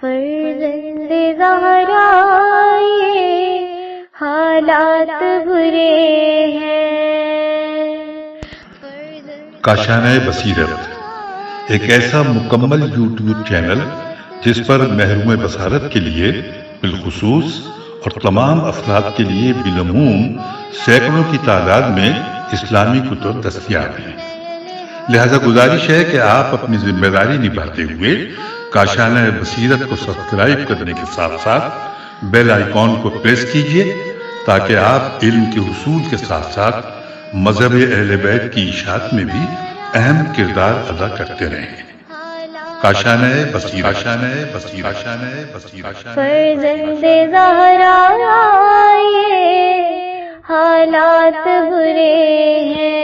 فرزند زہرا یہ حالات برے ہیں. کاشانہ بصیرت ایک ایسا مکمل یوٹیوب چینل جس پر محروم بصارت کے لیے بالخصوص اور تمام افراد کے لیے بالعموم سینکڑوں کی تعداد میں اسلامی کتب دستیاب ہیں. لہذا گزارش ہے کہ آپ اپنی ذمہ داری نبھاتے ہوئے کاشانہ بصیرت کو سبسکرائب کرنے کے ساتھ ساتھ بیل آئیکن کو پریس کیجئے تاکہ آپ علم کے حصول کے ساتھ ساتھ مذہب اہل بیت کی اشاعت میں بھی اہم کردار ادا کرتے رہیں. کاشانہ بصیرت. فرزند زہرا یہ حالات برے ہیں.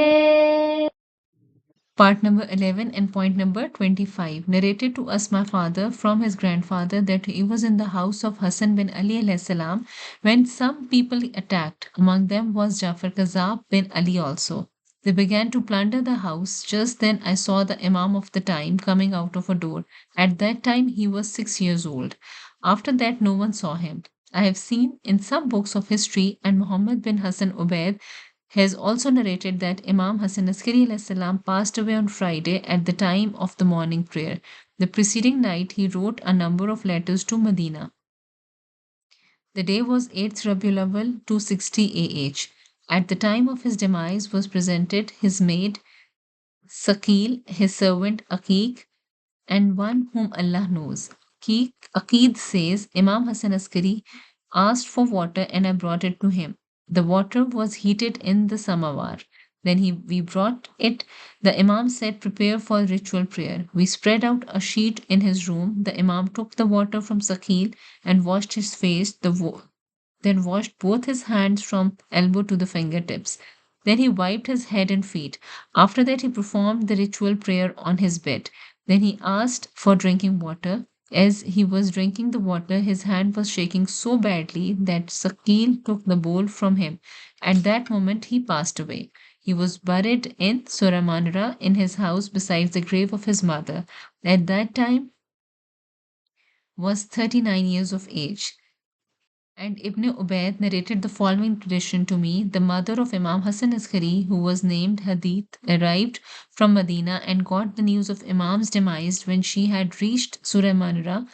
Part number 11 and point number 25 narrated to us my father from his grandfather that he was in the house of Hassan bin Ali alayhi salam when some people attacked. Among them was Jafar Kazab bin Ali also. They began to plunder the house. Just then I saw the Imam of the time coming out of a door. At that time he was 6 years old. After that no one saw him. I have seen in some books of history, and Muhammad bin Hassan Ubaid has also narrated that Imam Hassan Askari alayhi salam passed away on Friday at the time of the morning prayer. The preceding night he wrote a number of letters to Medina. The day was 8th Rabiul Awwal 260 AH. At the time of his demise was presented his maid Sakil, his servant Aqiq, and one whom Allah knows. Aqid says, Imam Hassan Askari asked for water and I brought it to him. The water was heated in the samovar. Then we brought it. The Imam said, prepare for ritual prayer. We spread out a sheet in his room. The Imam took the water from Sakil and washed his face, then washed both his hands from elbow to the fingertips. Then he wiped his head and feet. After that he performed the ritual prayer on his bed. Then he asked for drinking water. As he was drinking the water, his hand was shaking so badly that Sakil took the bowl from him. At that moment, he passed away. He was buried in Suramanra in his house beside the grave of his mother. At that time, was 39 years of age. And Ibn Ubaid narrated the following tradition to me. The mother of Imam Hassan Askari, who was named Hadith, arrived from Medina and got the news of Imam's demise when she had reached Suraymanra.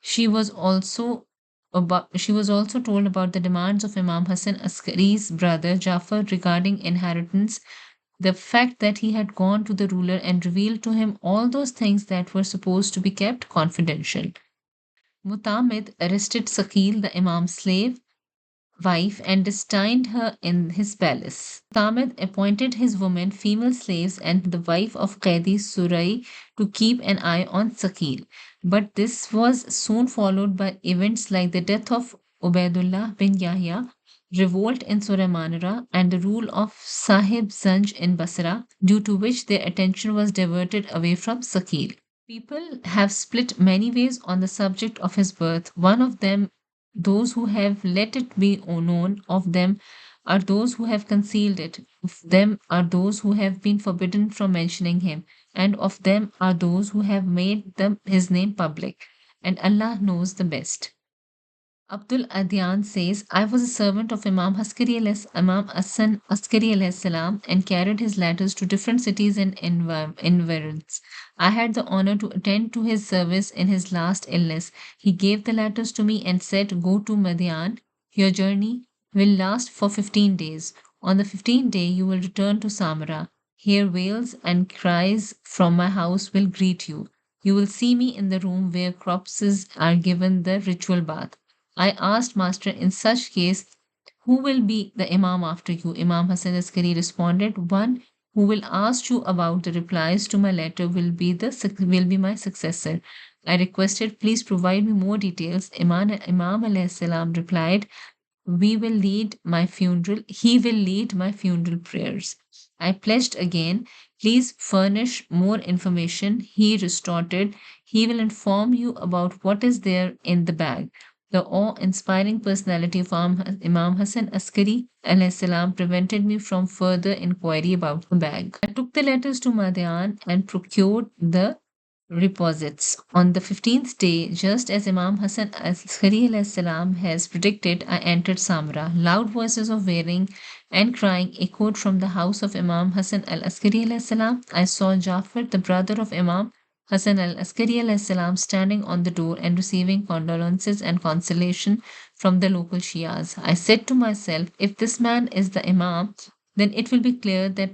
She was also told about the demands of Imam Hassan Askari's brother Jafar regarding inheritance, the fact that he had gone to the ruler and revealed to him all those things that were supposed to be kept confidential. Mutamid arrested Sakil, the Imam's slave wife, and destined her in his palace. Mutamid appointed his women female slaves and the wife of Qaidi Surai to keep an eye on Sakil. But this was soon followed by events like the death of Ubaidullah bin Yahya, revolt in Suraymanra, and the rule of Sahib Zanj in Basra, due to which their attention was diverted away from Sakil. People have split many ways on the subject of his birth. One of them, those who have let it be known; of them are those who have concealed it; of them are those who have been forbidden from mentioning him; and of them are those who have made his name public. And Allah knows the best. Abdul Adyan says, I was a servant of Imam Hassan Askari alayhi salam and carried his letters to different cities and environs. I had the honor to attend to his service in his last illness. He gave the letters to me and said, go to Madian. Your journey will last for 15 days. On the 15th day, you will return to Samara. Here wails and cries from my house will greet you. You will see me in the room where corpses are given the ritual bath. I asked Master, in such case, who will be the Imam after you? Imam Hassan Askari responded, one who will ask you about the replies to my letter will be my successor. I requested, please provide me more details. Imam alayhi salam replied, he will lead my funeral prayers. I pledged again, please furnish more information. He retorted, he will inform you about what is there in the bag. The awe-inspiring personality of Imam Hassan Askari alayhi salam prevented me from further inquiry about the bag. I took the letters to Madian and procured the reposits. On the 15th day, just as Imam Hassan al-Askari salam has predicted, I entered Samra. Loud voices of wailing and crying echoed from the house of Imam Hassan al-Askari salam. I saw Jafar, the brother of Imam Hassan al-Askari salam, standing on the door and receiving condolences and consolation from the local Shias. I said to myself, if this man is the Imam, then it will be clear that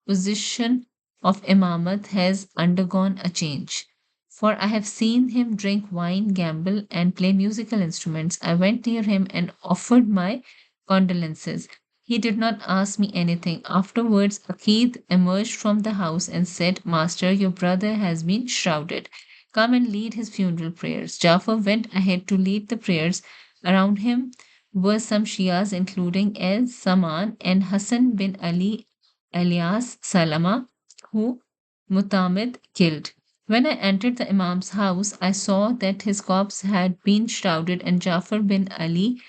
position of Imamat has undergone a change. For I have seen him drink wine, gamble, and play musical instruments. I went near him and offered my condolences. He did not ask me anything. Afterwards, Akid emerged from the house and said, Master, your brother has been shrouded. Come and lead his funeral prayers. Jafar went ahead to lead the prayers. Around him were some Shias, including El Saman and Hassan bin Ali alias Salama, who Mutamid killed. When I entered the Imam's house, I saw that his corpse had been shrouded, and Jafar bin Ali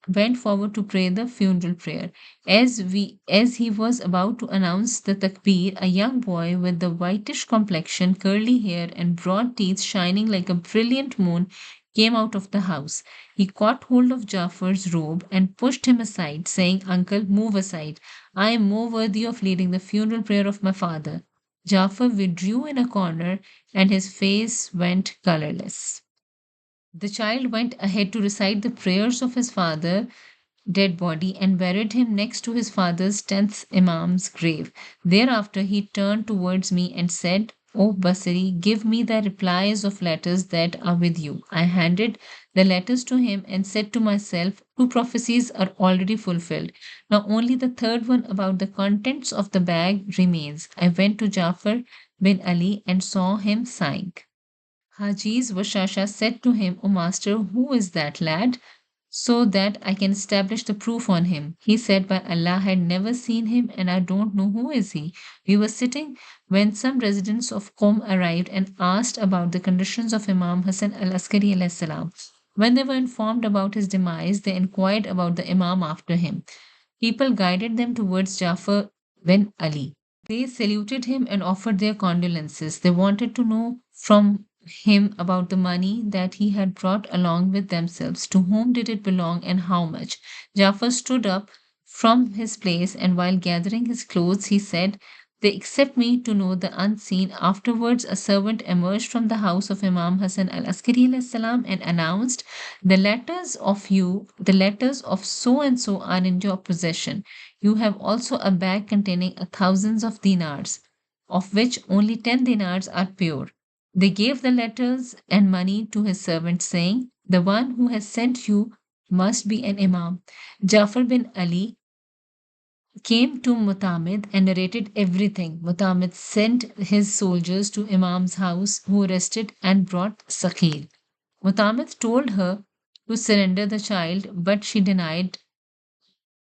went forward to pray the funeral prayer. As he was about to announce the takbir, a young boy with the whitish complexion, curly hair, and broad teeth shining like a brilliant moon came out of the house. He caught hold of Jafar's robe and pushed him aside, saying, Uncle, move aside. I am more worthy of leading the funeral prayer of my father. Jafar withdrew in a corner and his face went colorless. The child went ahead to recite the prayers of his father dead body and buried him next to his father's 10th Imam's grave. Thereafter he turned towards me and said, O Basri, give me the replies of letters that are with you. I handed the letters to him and said to myself, two prophecies are already fulfilled. Now only the third one about the contents of the bag remains. I went to Jafar bin Ali and saw him sighing. Hajiz Washasha said to him, O master, who is that lad? So that I can establish the proof on him. He said, By Allah, I had never seen him and I don't know who is he. We were sitting when some residents of Qom arrived and asked about the conditions of Imam Hassan al-Askari alayhi salam. When they were informed about his demise, they inquired about the Imam after him. People guided them towards Jafar bin Ali. They saluted him and offered their condolences. They wanted to know from him about the money that he had brought along with themselves. To whom did it belong and how much? Jafar stood up from his place and while gathering his clothes, he said, They accept me to know the unseen. Afterwards, a servant emerged from the house of Imam Hassan al-Askari salam and announced, the letters of so and so are in your possession. You have also a bag containing thousands of dinars, of which only 10 dinars are pure. They gave the letters and money to his servant, saying, The one who has sent you must be an Imam. Jafar bin Ali came to Mutamid and narrated everything. Mutamid sent his soldiers to Imam's house, who arrested and brought Saqil. Mutamid told her to surrender the child, but she denied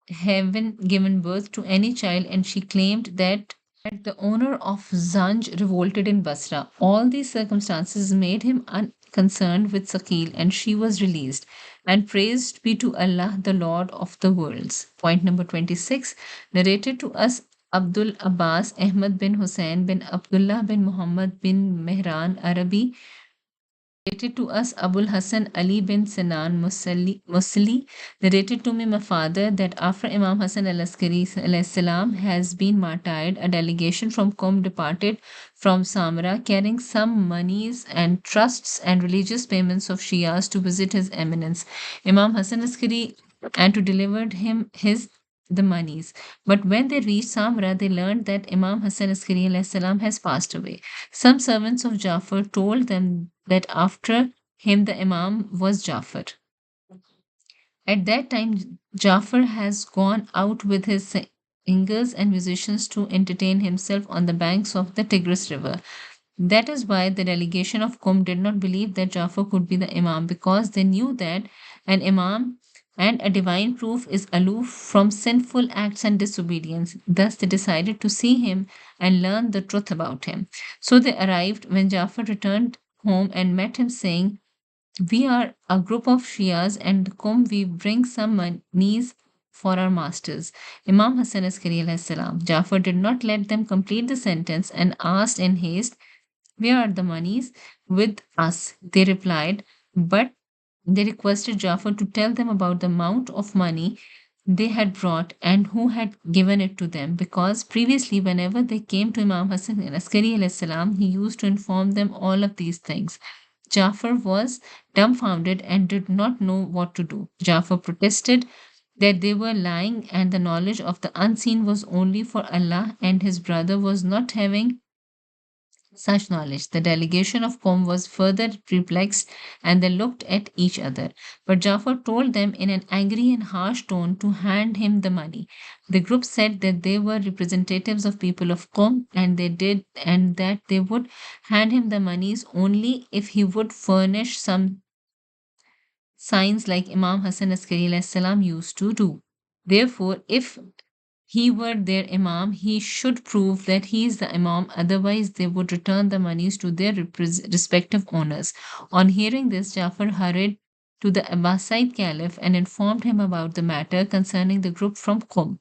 having given birth to any child and she claimed that the owner of Zanj revolted in Basra. All these circumstances made him unconcerned with Saqil and she was released. And praised be to Allah, the Lord of the worlds. Point number 26, narrated to us Abdul Abbas Ahmad bin Hussein bin Abdullah bin Muhammad bin Mehran Arabi. Narrated to us Abul Hassan Ali bin Sinan Musli. Narrated to me my father that after Imam Hassan al-Askari salam has been martyred, a delegation from Qom departed from Samra carrying some monies and trusts and religious payments of Shias to visit his eminence Imam Hassan al-Askari and to deliver him the monies. But when they reached Samra, they learned that Imam Hassan Askari salam has passed away. Some servants of Jafar told them that after him the Imam was Jafar. At that time, Jafar has gone out with his singers and musicians to entertain himself on the banks of the Tigris River. That is why the delegation of Qum did not believe that Jafar could be the Imam, because they knew that an Imam and a divine proof is aloof from sinful acts and disobedience. Thus, they decided to see him and learn the truth about him. So they arrived when Jafar returned home and met him, saying, We are a group of Shias, and come we bring some monies for our masters, Imam Hassan Askari salam. Jafar did not let them complete the sentence and asked in haste, Where are the monies? With us, they replied, but they requested Jafar to tell them about the amount of money they had brought and who had given it to them, because previously, whenever they came to Imam Hassan Askari alayhi salam, he used to inform them all of these things. Jafar was dumbfounded and did not know what to do. Jafar protested that they were lying and the knowledge of the unseen was only for Allah, and his brother was not having such knowledge. The delegation of Qom was further perplexed and they looked at each other. But Jafar told them in an angry and harsh tone to hand him the money. The group said that they were representatives of people of Qom and that they would hand him the monies only if he would furnish some signs like Imam Hassan Askari alayhi salam used to do. Therefore, if he were their Imam, he should prove that he is the Imam, otherwise, they would return the monies to their respective owners. On hearing this, Jafar hurried to the Abbasid Caliph and informed him about the matter concerning the group from Qum.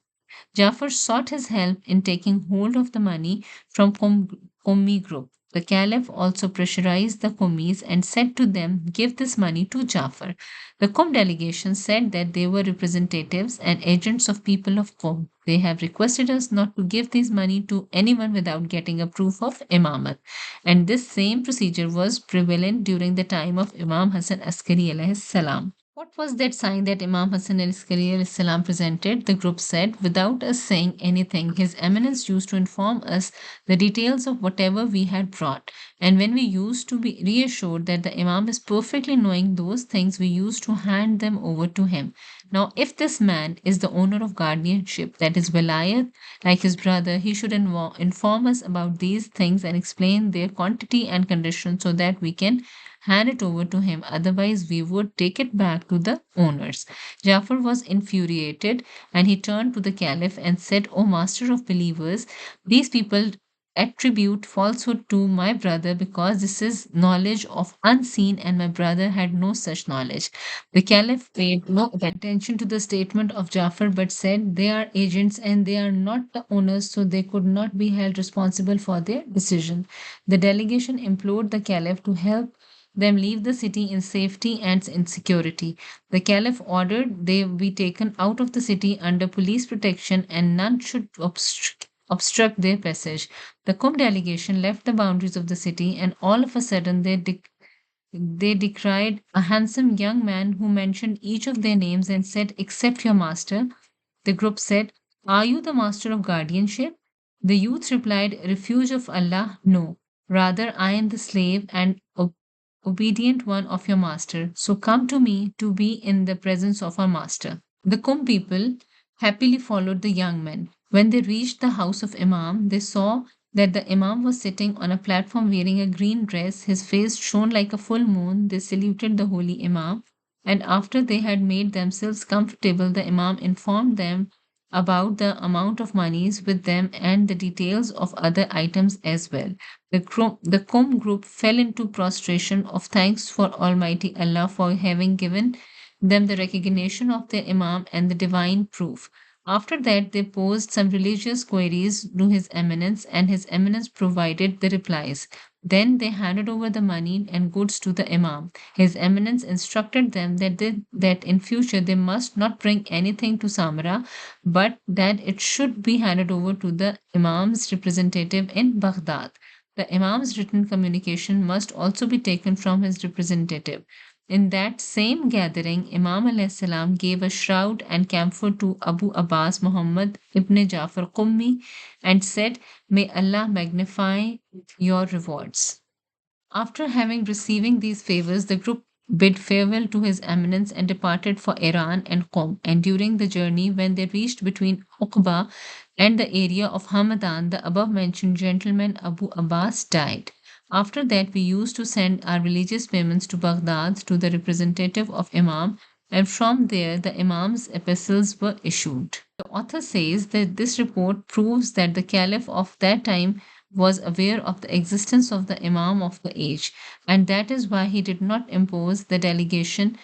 Jafar sought his help in taking hold of the money from Qummi group. The Caliph also pressurized the Qummis and said to them, "Give this money to Jafar." The Qum delegation said that they were representatives and agents of people of Qum. They have requested us not to give this money to anyone without getting a proof of imamat. And this same procedure was prevalent during the time of Imam Hassan Askari alayhi salam. What was that sign that Imam Hassan al Salam presented? The group said, without us saying anything, His Eminence used to inform us the details of whatever we had brought. And when we used to be reassured that the Imam is perfectly knowing those things, we used to hand them over to him. Now, if this man is the owner of guardianship, that is Vilayat, like his brother, he should inform us about these things and explain their quantity and condition so that we can hand it over to him. Otherwise, we would take it back to the owners. Jafar was infuriated and he turned to the Caliph and said, O master of believers, these people attribute falsehood to my brother because this is knowledge of unseen and my brother had no such knowledge. The Caliph paid no attention to the statement of Jafar but said they are agents and they are not the owners, so they could not be held responsible for their decision. The delegation implored the Caliph to help them leave the city in safety and in security. The Caliph ordered they be taken out of the city under police protection and none should obstruct their passage. The Qum delegation left the boundaries of the city and all of a sudden they decried a handsome young man who mentioned each of their names and said, "Except your master." The group said, "Are you the master of guardianship?" The youth replied, "Refuge of Allah, no. Rather, I am the slave and obedient one of your master. So come to me to be in the presence of our master." The Kum people happily followed the young men. When they reached the house of Imam, they saw that the Imam was sitting on a platform wearing a green dress. His face shone like a full moon. They saluted the holy Imam. And after they had made themselves comfortable, the Imam informed them about the amount of monies with them and the details of other items as well. The Qum group fell into prostration of thanks for Almighty Allah for having given them the recognition of their Imam and the divine proof. After that, they posed some religious queries to His Eminence, and His Eminence provided the replies. Then they handed over the money and goods to the Imam. His Eminence instructed them that in future they must not bring anything to Samara, but that it should be handed over to the Imam's representative in Baghdad. The Imam's written communication must also be taken from his representative. In that same gathering, Imam alayhi salam gave a shroud and camphor to Abu Abbas Muhammad ibn Jafar Qummi and said, "May Allah magnify your rewards." After having receiving these favors, the group bid farewell to His Eminence and departed for Iran and Qom. And during the journey, when they reached between Uqba and the area of Hamadan, the above mentioned gentleman Abu Abbas died. After that, we used to send our religious payments to Baghdad to the representative of Imam, and from there the Imam's epistles were issued. The author says that this report proves that the Caliph of that time was aware of the existence of the Imam of the age, and that is why he did not oppose the delegation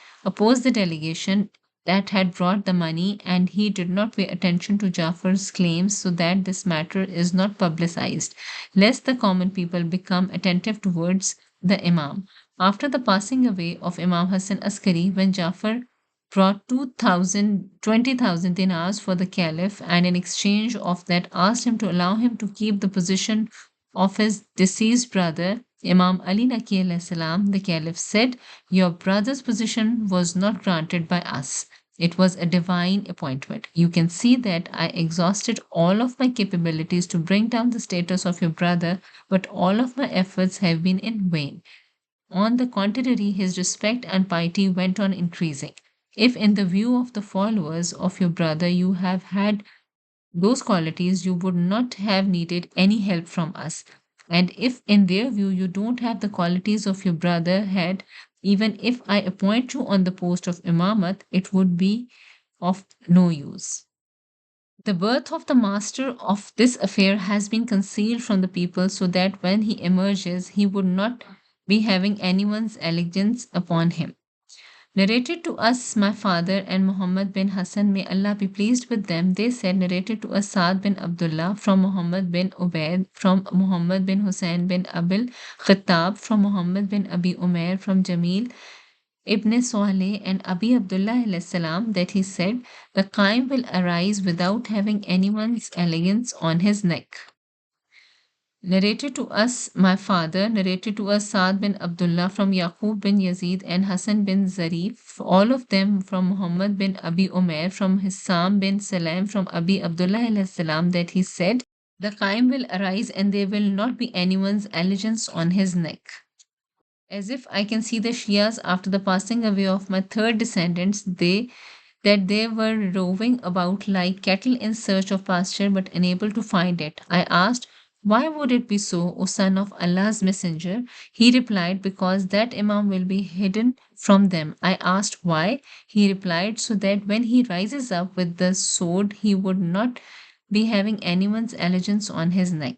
that had brought the money, and he did not pay attention to Jafar's claims so that this matter is not publicized, lest the common people become attentive towards the Imam. After the passing away of Imam Hassan Askari, when Jafar brought 20,000 dinars for the caliph, and in exchange of that asked him to allow him to keep the position of his deceased brother, Imam Ali Naqi alayhi salam, the caliph said, "Your brother's position was not granted by us. It was a divine appointment. You can see that I exhausted all of my capabilities to bring down the status of your brother, but all of my efforts have been in vain." On the contrary, his respect and piety went on increasing. If, in the view of the followers of your brother, you have had those qualities, you would not have needed any help from us. And if, in their view, you don't have the qualities of your brother had, even if I appoint you on the post of Imamat, it would be of no use. The birth of the master of this affair has been concealed from the people so that when he emerges, he would not be having anyone's allegiance upon him. Narrated to us my father and Muhammad bin Hassan, may Allah be pleased with them, they said, narrated to us Saad bin Abdullah from Muhammad bin Ubaid, from Muhammad bin Hussein bin Abil Khattab, from Muhammad bin Abi Umair, from Jamil Ibn Saleh and Abi Abdullah alayhi salam, that he said, the Qaim will arise without having anyone's elegance on his neck. Narrated to us my father, narrated to us Saad bin Abdullah from Yaqub bin Yazid and Hassan bin Zarif, all of them from Muhammad bin Abi Umair, from Hissam bin Salam, from Abi Abdullah alayhi salam, that he said, the Qaim will arise and there will not be anyone's allegiance on his neck. As if I can see the Shias after the passing away of my third descendants, they were roving about like cattle in search of pasture but unable to find it. I asked, why would it be so, O son of Allah's messenger? He replied, because that Imam will be hidden from them. I asked why. He replied, so that when he rises up with the sword, he would not be having anyone's allegiance on his neck.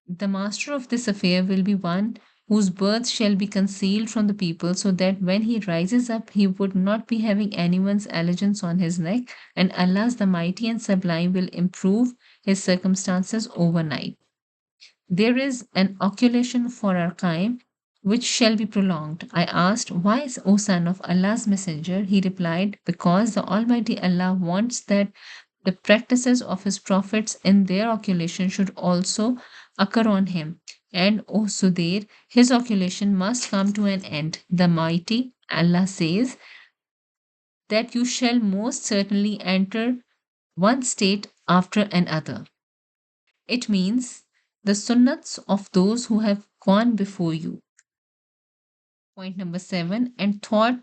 The master of this affair will be one whose birth shall be concealed from the people, so that when he rises up, he would not be having anyone's allegiance on his neck, and Allah's the Mighty and Sublime will improve his circumstances overnight. There is an occultation for our Qaim, which shall be prolonged. I asked, why, O son of Allah's messenger? He replied, because the Almighty Allah wants that the practices of his prophets in their occultation should also occur on him. And, O Sudair, his occultation must come to an end. The Mighty Allah says that you shall most certainly enter one state after another. It means the sunnats of those who have gone before you. Point number 7, and thought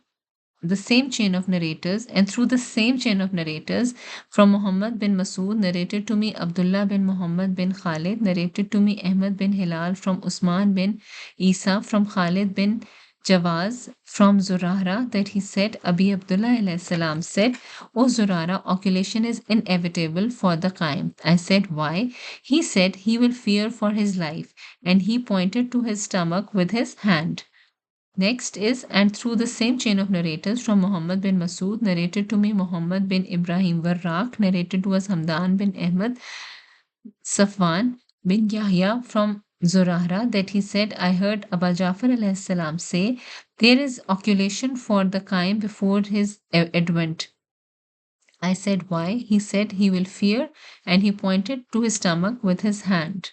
the same chain of narrators, and through the same chain of narrators, from Muhammad bin Masood, narrated to me Abdullah bin Muhammad bin Khalid, narrated to me Ahmad bin Hilal, from Usman bin Isa, from Khalid bin Jawaz, from Zurara, that he said, Abi Abdullah alayhi salam said, O Zurara, occultation is inevitable for the Qaim. I said, why? He said, he will fear for his life, and he pointed to his stomach with his hand. Next is, and through the same chain of narrators, from Muhammad bin Masood, narrated to me Muhammad bin Ibrahim Warraq, narrated to us Hamdan bin Ahmad Safwan bin Yahya, from Zurara, that he said, I heard Aba Jafar alayhi salam say, there is occultation for the Qaim before his advent. I said, why? He said, he will fear, and he pointed to his stomach with his hand.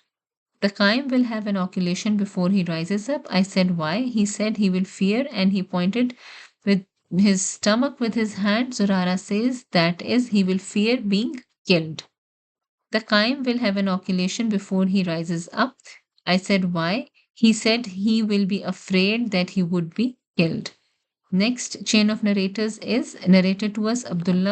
The Qaim will have an occultation before he rises up. I said, why? He said, he will fear, and he pointed with his stomach with his hand. Zurara says, that is, he will fear being killed. The Qaim will have an occulation before he rises up. I said, why? He said, he will be afraid that he would be killed. Next chain of narrators is narrated to us Abdul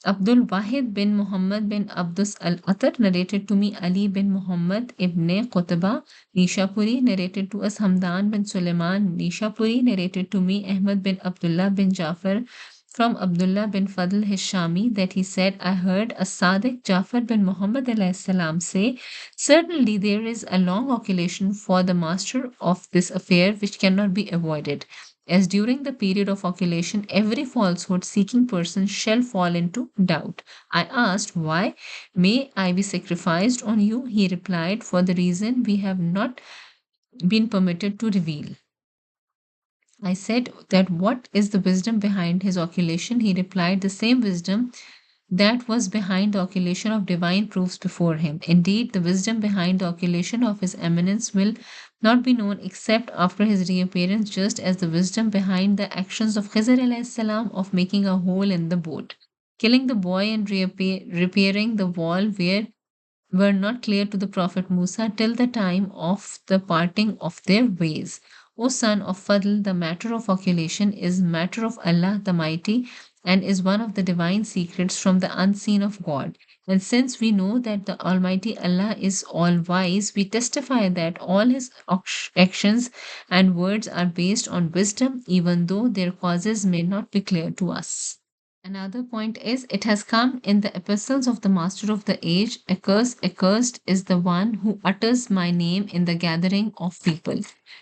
Wahid bin Muhammad bin Abdus al-Atar, narrated to me Ali bin Muhammad ibn Qutba Nishapuri, narrated to us Hamdan bin Sulaiman Nishapuri, narrated to me Ahmad bin Abdullah bin Jafar, from Abdullah bin Fadl Hishami, that he said, I heard a Sadiq Jafar bin Muhammad alayhi salam say, certainly there is a long occultation for the master of this affair which cannot be avoided. as during the period of occultation, every falsehood seeking person shall fall into doubt. I asked, why may I be sacrificed on you? He replied, for the reason we have not been permitted to reveal. I said that what is the wisdom behind his occultation? He replied, the same wisdom that was behind the occultation of divine proofs before him. Indeed, the wisdom behind the occultation of his eminence will not be known except after his reappearance, just as the wisdom behind the actions of Khizr alayhi salam of making a hole in the boat, killing the boy and repairing the wall were not clear to the Prophet Musa till the time of the parting of their ways. O son of Fadl, the matter of occultation is matter of Allah the Mighty and is one of the divine secrets from the unseen of God. And since we know that the Almighty Allah is all wise, we testify that all his actions and words are based on wisdom, even though their causes may not be clear to us. Another point is, it has come in the epistles of the Master of the Age, accursed is the one who utters my name in the gathering of people.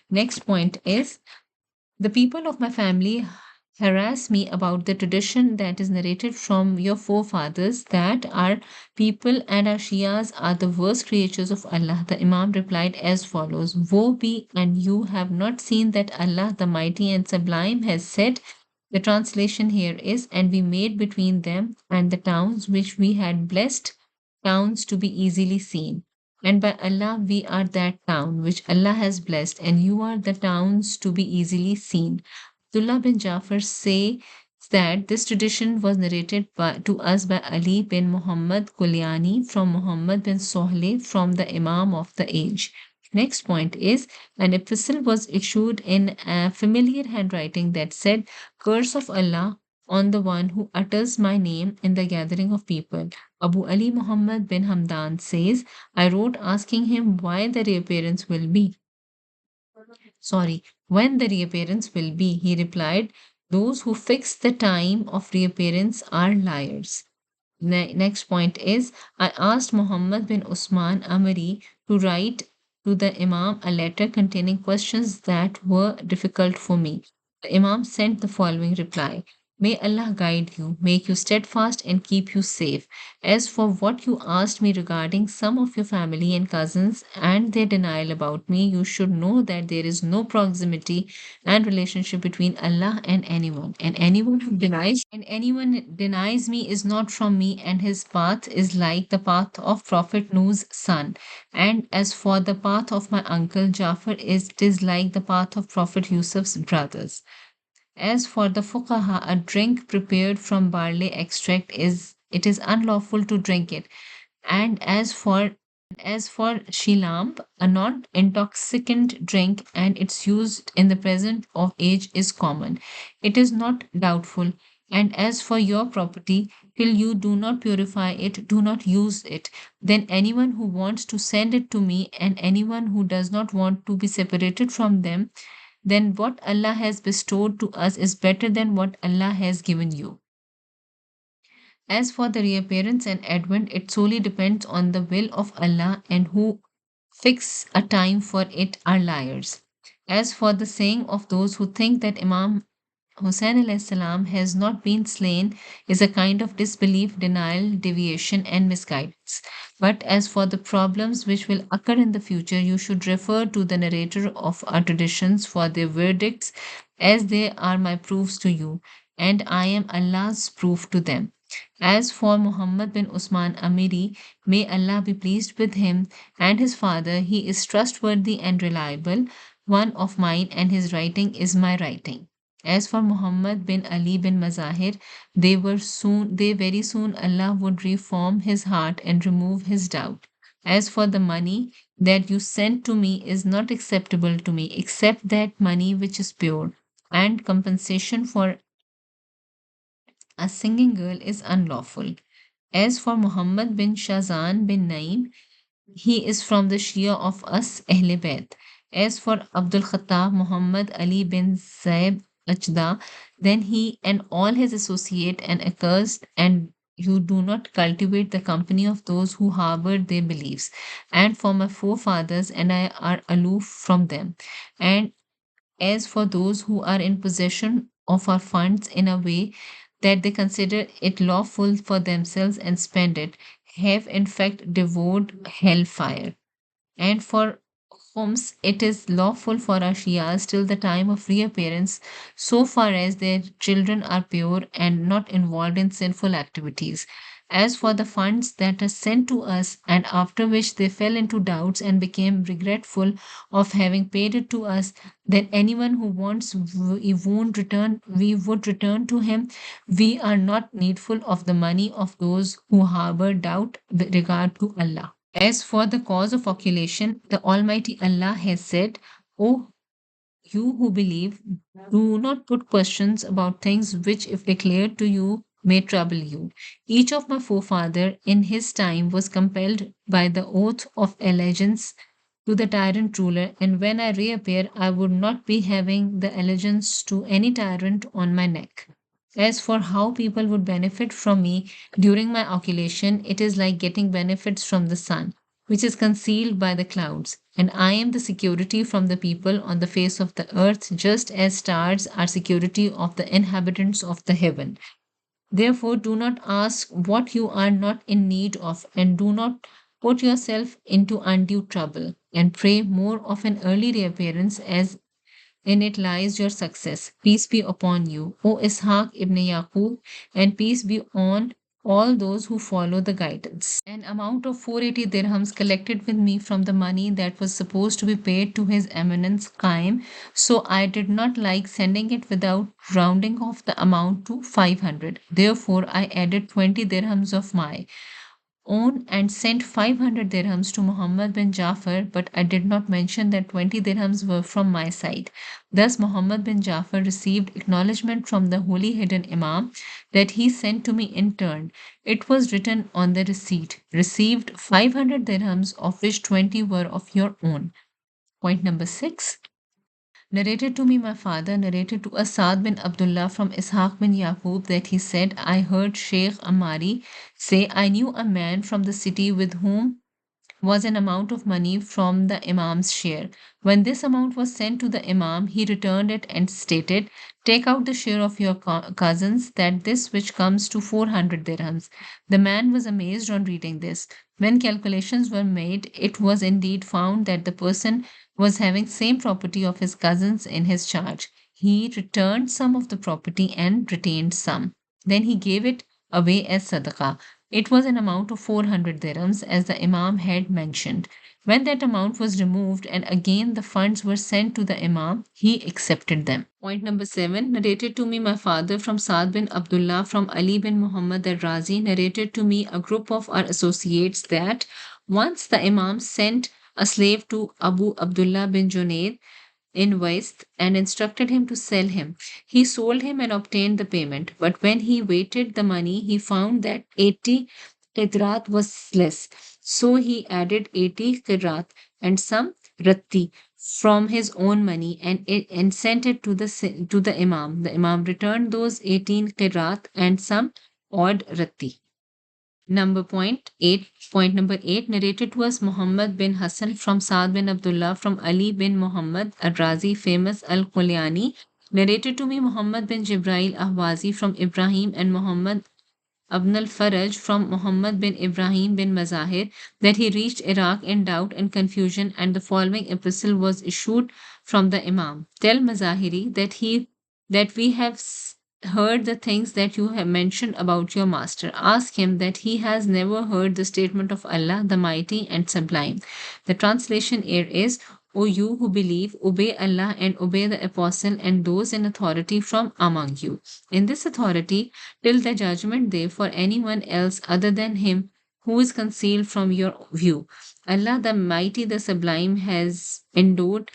Next point is, the people of my family harass me about the tradition that is narrated from your forefathers that our people and our Shias are the worst creatures of Allah. The Imam replied as follows: woe be, and you have not seen that Allah, the Mighty and Sublime, has said. The translation here is, and we made between them and the towns which we had blessed, towns to be easily seen. And by Allah, we are that town which Allah has blessed, and you are the towns to be easily seen. Abdullah bin Jafar says that this tradition was narrated to us by Ali bin Muhammad Kuliani from Muhammad bin Sohle from the Imam of the age. Next point is, an epistle was issued in a familiar handwriting that said, curse of Allah on the one who utters my name in the gathering of people. Abu Ali Muhammad bin Hamdan says, I wrote asking him why the reappearance will be. Sorry, when the reappearance will be. He replied, those who fix the time of reappearance are liars. Next point is, I asked Muhammad bin Usman Amari to write to the Imam a letter containing questions that were difficult for me. The Imam sent the following reply: may Allah guide you, make you steadfast, and keep you safe. As for what you asked me regarding some of your family and cousins and their denial about me, you should know that there is no proximity and relationship between Allah and anyone. And anyone denies me is not from me, and his path is like the path of Prophet Nuh's son. And as for the path of my uncle Jafar, it is like the path of Prophet Yusuf's brothers. As for the fuqaha, a drink prepared from barley extract is unlawful to drink it. And as for shilam, a non-intoxicant drink, and its use in the present of age is common. It is not doubtful. And as for your property, till you do not purify it, do not use it. Then anyone who wants to send it to me, and anyone who does not want to be separated from them, then what Allah has bestowed to us is better than what Allah has given you. As for the reappearance and advent, it solely depends on the will of Allah, and who fix a time for it are liars. As for the saying of those who think that Imam Hussein alayhi salam has not been slain is a kind of disbelief, denial, deviation, and misguidance. But as for the problems which will occur in the future, you should refer to the narrator of our traditions for their verdicts, as they are my proofs to you, and I am Allah's proof to them. As for Muhammad bin Usman Amiri, may Allah be pleased with him and his father, he is trustworthy and reliable, one of mine, and his writing is my writing. As for Muhammad bin Ali bin Mazahir, they very soon Allah would reform his heart and remove his doubt. As for the money that you sent to me is not acceptable to me, except that money which is pure, and compensation for a singing girl is unlawful. As for Muhammad bin Shazan bin Naim, he is from the Shia of us Ahle Bayt. As for Abdul Khattab Muhammad Ali bin Zaib Ajda, then he and all his associate and accursed, and you do not cultivate the company of those who harbor their beliefs. And for my forefathers, and I are aloof from them. And As for those who are in possession of our funds in a way that they consider it lawful for themselves and spend it, have in fact devoured hellfire. And for Homs, it is lawful for our Shias till the time of reappearance, so far as their children are pure and not involved in sinful activities. As for the funds that are sent to us, and after which they fell into doubts and became regretful of having paid it to us, then anyone who wants we would return to him. We are not needful of the money of those who harbor doubt with regard to Allah. As for the cause of occultation, the Almighty Allah has said, O you who believe, do not put questions about things which, if declared to you, may trouble you. Each of my forefather in his time was compelled by the oath of allegiance to the tyrant ruler, and when I reappear, I would not be having the allegiance to any tyrant on my neck. As for how people would benefit from me during my occultation, it is like getting benefits from the sun, which is concealed by the clouds. And I am the security from the people on the face of the earth, just as stars are security of the inhabitants of the heaven. Therefore, do not ask what you are not in need of, and do not put yourself into undue trouble, and pray more of an early reappearance, as in it lies your success. Peace be upon you, O Ishaq ibn Yaqub, and peace be on all those who follow the guidance. An amount of 480 dirhams collected with me from the money that was supposed to be paid to His Eminence Qaim, so I did not like sending it without rounding off the amount to 500. Therefore, I added 20 dirhams of my own and sent 500 dirhams to Muhammad bin Jafar, but I did not mention that 20 dirhams were from my side. Thus, Muhammad bin Jafar received acknowledgement from the holy hidden Imam that he sent to me in turn. It was written on the receipt, received 500 dirhams, of which 20 were of your own. Point number 6. Narrated to me, my father narrated to Asad bin Abdullah from Ishaq bin Yaqub that he said, I heard Sheikh Amari say, I knew a man from the city with whom was an amount of money from the Imam's share. When this amount was sent to the Imam, he returned it and stated, take out the share of your cousins, that this which comes to 400 dirhams. The man was amazed on reading this. When calculations were made, it was indeed found that the person was having same property of his cousins in his charge. He returned some of the property and retained some. Then he gave it away as sadaqah. It was an amount of 400 dirhams, as the Imam had mentioned. When that amount was removed and again the funds were sent to the Imam, he accepted them. Point number 7. Narrated to me my father from Saad bin Abdullah from Ali bin Muhammad al-Razi narrated to me a group of our associates that once the Imam sent a slave to Abu Abdullah bin Junayd in West and instructed him to sell him. He sold him and obtained the payment. But when he waited the money, he found that 80 qidrat was less. So he added 80 qidrat and some ratti from his own money and sent it to the Imam. The Imam returned those 18 qidrat and some odd ratti. Point number 8, narrated was Muhammad bin Hassan from Saad bin Abdullah from Ali bin Muhammad al-Razi, famous al-Qulyani, narrated to me Muhammad bin Jibrail Ahwazi from Ibrahim and Muhammad Ibn al-Faraj from Muhammad bin Ibrahim bin Mazahir that he reached Iraq in doubt and confusion, and the following epistle was issued from the Imam. Tell Mazahiri that we have heard the things that you have mentioned about your master. Ask him that he has never heard the statement of Allah, the Mighty and Sublime. The translation here is, O you who believe, obey Allah and obey the apostle and those in authority from among you. In this authority, till the judgment day, for anyone else other than him who is concealed from your view. Allah, the Mighty, the Sublime, has endowed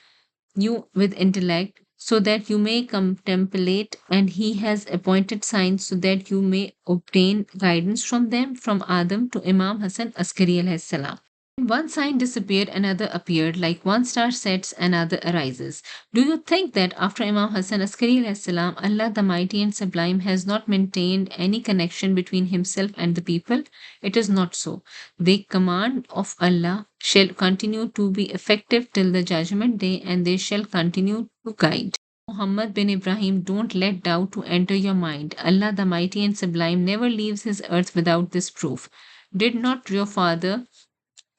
you with intellect so that you may contemplate, and he has appointed signs so that you may obtain guidance from them, from Adam to Imam Hassan Askari alayhi salam. One sign disappeared, another appeared, like one star sets, another arises. Do you think that after Imam Hassan Askari alayhi salam, Allah the Mighty and Sublime has not maintained any connection between himself and the people? It is not so. The command of Allah shall continue to be effective till the judgment day, and they shall continue to guide. Muhammad bin Ibrahim, don't let doubt to enter your mind. Allah the Mighty and Sublime never leaves his earth without this proof. Did not your father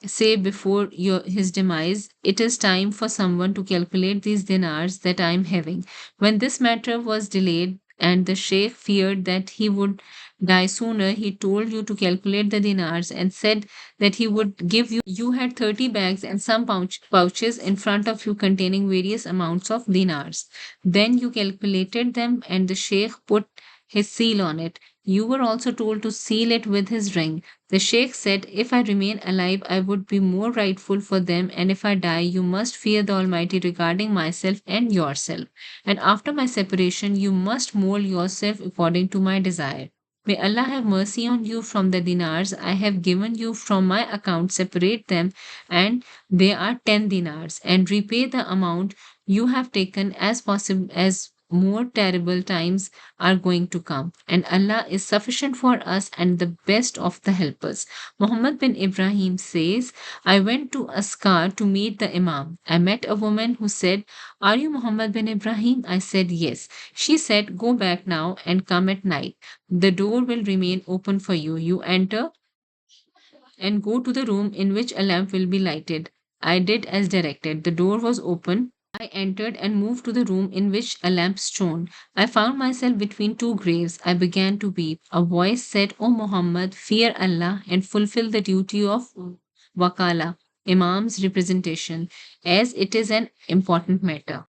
say before his demise, it is time for someone to calculate these dinars that I am having. When this matter was delayed and the Sheikh feared that he would die sooner, he told you to calculate the dinars and said that he would give you. You had 30 bags and some pouches in front of you containing various amounts of dinars. Then you calculated them and the Sheikh put his seal on it. You were also told to seal it with his ring. The Sheikh said, if I remain alive, I would be more rightful for them, and if I die, you must fear the Almighty regarding myself and yourself. And after my separation, you must mold yourself according to my desire. May Allah have mercy on you from the dinars I have given you from my account, separate them, and they are 10 dinars, and repay the amount you have taken as possible as more terrible times are going to come, and Allah is sufficient for us and the best of the helpers. Muhammad bin Ibrahim says, I went to Askar to meet the Imam. I met a woman who said, are you Muhammad bin Ibrahim? I said, yes. She said, go back now and come at night. The door will remain open for you. You enter and go to the room in which a lamp will be lighted. I did as directed. The door was open. I entered and moved to the room in which a lamp shone. I found myself between two graves. I began to weep. A voice said, O Muhammad, fear Allah and fulfill the duty of Wakala, Imam's representation, as it is an important matter.